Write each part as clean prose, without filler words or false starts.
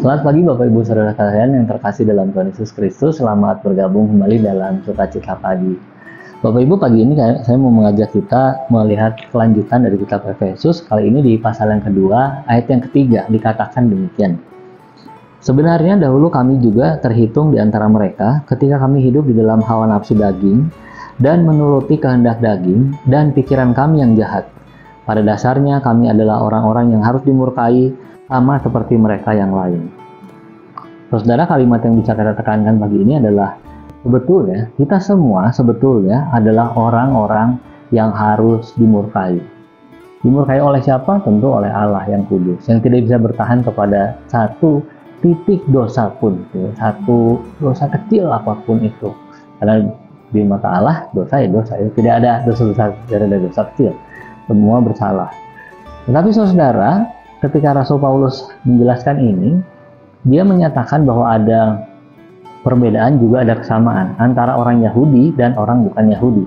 Selamat pagi Bapak Ibu Saudara sekalian yang terkasih dalam Tuhan Yesus Kristus. Selamat bergabung kembali dalam Sukacita Pagi. Bapak Ibu, pagi ini saya mau mengajak kita melihat kelanjutan dari kitab Efesus. Kali ini di pasal yang kedua, ayat yang ketiga, dikatakan demikian. Sebenarnya dahulu kami juga terhitung di antara mereka ketika kami hidup di dalam hawa nafsu daging dan menuruti kehendak daging dan pikiran kami yang jahat. Pada dasarnya kami adalah orang-orang yang harus dimurkai sama seperti mereka yang lain. Saudara, kalimat yang bisa kita tekankan pagi ini adalah sebetulnya kita semua sebetulnya adalah orang-orang yang harus dimurkai. Dimurkai oleh siapa? Tentu oleh Allah yang kudus, yang tidak bisa bertahan kepada satu titik dosa pun, satu dosa kecil apapun itu. Karena di mata Allah dosa ya dosa, tidak ada dosa besar, tidak ada dosa kecil, semua bersalah. Tetapi saudara, ketika Rasul Paulus menjelaskan ini, dia menyatakan bahwa ada perbedaan juga ada kesamaan antara orang Yahudi dan orang bukan Yahudi.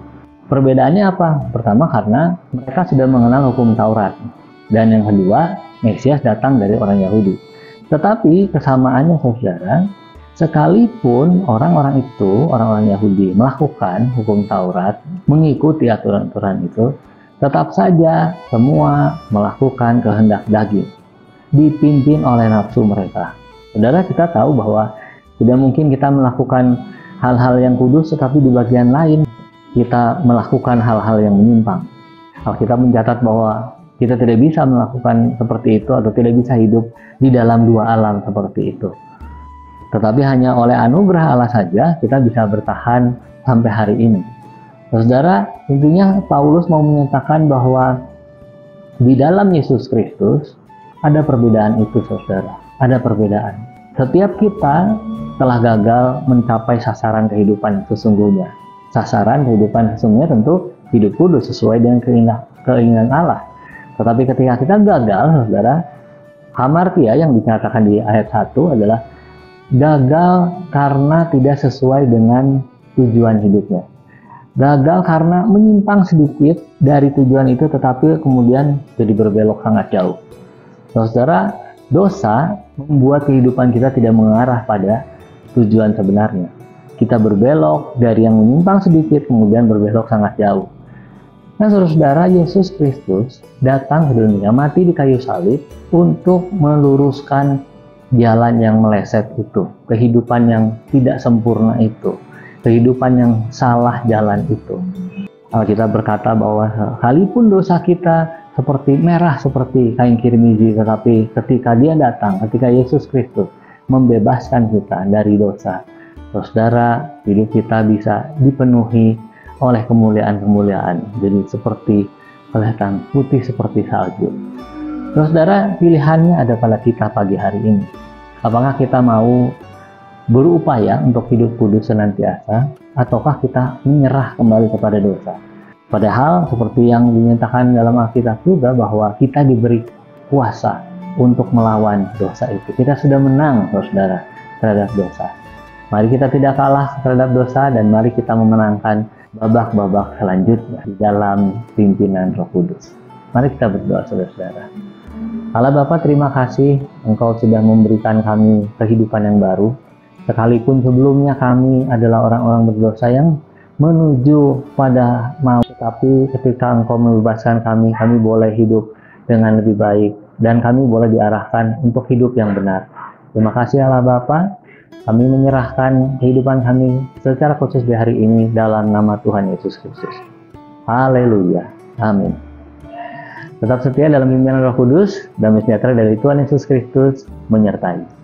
Perbedaannya apa? Pertama, karena mereka sudah mengenal hukum Taurat. Dan yang kedua, Mesias datang dari orang Yahudi. Tetapi kesamaannya saudara, sekalipun orang-orang itu, orang-orang Yahudi melakukan hukum Taurat, mengikuti aturan-aturan itu, tetap saja semua melakukan kehendak daging, dipimpin oleh nafsu mereka. Saudara, kita tahu bahwa tidak mungkin kita melakukan hal-hal yang kudus tetapi di bagian lain kita melakukan hal-hal yang menyimpang. Alkitab mencatat bahwa kita tidak bisa melakukan seperti itu atau tidak bisa hidup di dalam dua alam seperti itu. Tetapi hanya oleh anugerah Allah saja kita bisa bertahan sampai hari ini. Saudara, intinya Paulus mau menyatakan bahwa di dalam Yesus Kristus ada perbedaan itu, saudara. Ada perbedaan. Setiap kita telah gagal mencapai sasaran kehidupan sesungguhnya. Sasaran kehidupan sesungguhnya tentu hidup kudus sesuai dengan keinginan Allah. Tetapi ketika kita gagal, saudara, hamartia yang dikatakan di ayat 1 adalah gagal karena tidak sesuai dengan tujuan hidupnya. Gagal karena menyimpang sedikit dari tujuan itu tetapi kemudian jadi berbelok sangat jauh. Saudara, dosa membuat kehidupan kita tidak mengarah pada tujuan sebenarnya. Kita berbelok dari yang menyimpang sedikit kemudian berbelok sangat jauh. Nah saudara, Yesus Kristus datang ke dunia, mati di kayu salib untuk meluruskan jalan yang meleset itu, kehidupan yang tidak sempurna itu, kehidupan yang salah jalan itu. Alkitab berkata bahwa sekalipun dosa kita seperti merah seperti kain kirmizi, tetapi ketika dia datang, ketika Yesus Kristus membebaskan kita dari dosa, saudara, hidup kita bisa dipenuhi oleh kemuliaan-kemuliaan, jadi seperti kelihatan putih seperti salju. Saudara, pilihannya ada pada kita pagi hari ini. Apakah kita mau berupaya untuk hidup kudus senantiasa, ataukah kita menyerah kembali kepada dosa? Padahal seperti yang dinyatakan dalam Alkitab juga bahwa kita diberi kuasa untuk melawan dosa itu. Kita sudah menang, saudara, terhadap dosa. Mari kita tidak kalah terhadap dosa dan mari kita memenangkan babak-babak selanjutnya di dalam pimpinan Roh Kudus. Mari kita berdoa, saudara-saudara. Allah Bapa, terima kasih Engkau sudah memberikan kami kehidupan yang baru. Sekalipun sebelumnya kami adalah orang-orang berdosa yang menuju pada maut, tapi ketika Engkau membebaskan kami boleh hidup dengan lebih baik dan kami boleh diarahkan untuk hidup yang benar. Terima kasih Allah Bapa, kami menyerahkan kehidupan kami secara khusus di hari ini dalam nama Tuhan Yesus Kristus. Haleluya, amin. Tetap setia dalam pimpinan Roh Kudus, damai sejahtera dari Tuhan Yesus Kristus menyertai.